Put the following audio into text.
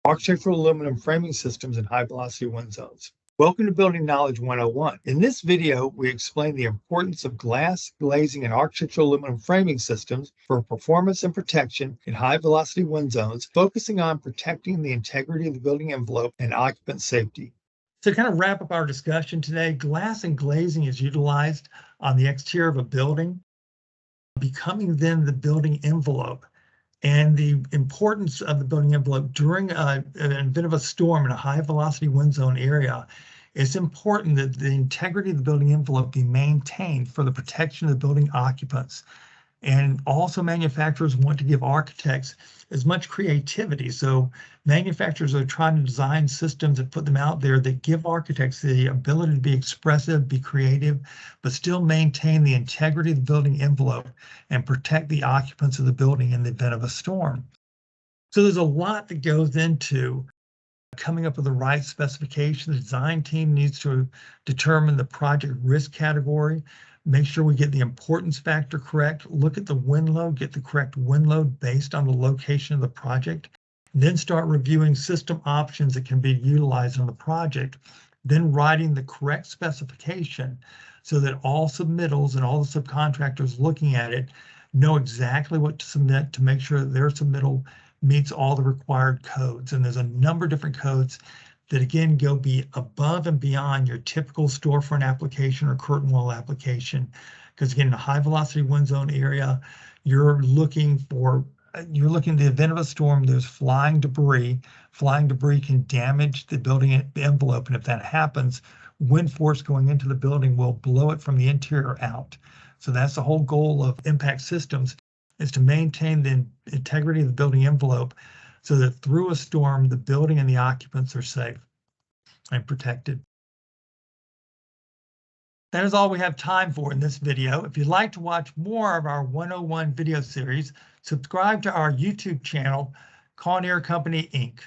Architectural aluminum framing systems in high-velocity wind zones. Welcome to Building Knowledge 101. In this video, we explain the importance of glass, glazing, and architectural aluminum framing systems for performance and protection in high-velocity wind zones, focusing on protecting the integrity of the building envelope and occupant safety. To kind of wrap up our discussion today, glass and glazing is utilized on the exterior of a building, becoming then the building envelope. And the importance of the building envelope during an event of a storm in a high velocity wind zone area, it's important that the integrity of the building envelope be maintained for the protection of the building occupants. And also manufacturers want to give architects as much creativity. So manufacturers are trying to design systems and put them out there that give architects the ability to be expressive, be creative, but still maintain the integrity of the building envelope and protect the occupants of the building in the event of a storm. So there's a lot that goes into coming up with the right specification. The design team needs to determine the project risk category, make sure we get the importance factor correct, look at the wind load, get the correct wind load based on the location of the project, then start reviewing system options that can be utilized on the project, then writing the correct specification so that all submittals and all the subcontractors looking at it know exactly what to submit to make sure that their submittal meets all the required codes. And there's a number of different codes that again go above and beyond your typical storefront application or curtain wall application. Because again, in a high velocity wind zone area, you're looking at the event of a storm, there's flying debris. Flying debris can damage the building envelope. And if that happens, wind force going into the building will blow it from the interior out. So that's the whole goal of impact systems, is to maintain the integrity of the building envelope so that through a storm, the building and the occupants are safe and protected. That is all we have time for in this video. If you'd like to watch more of our 101 video series, subscribe to our YouTube channel, Kawneer Company, Inc.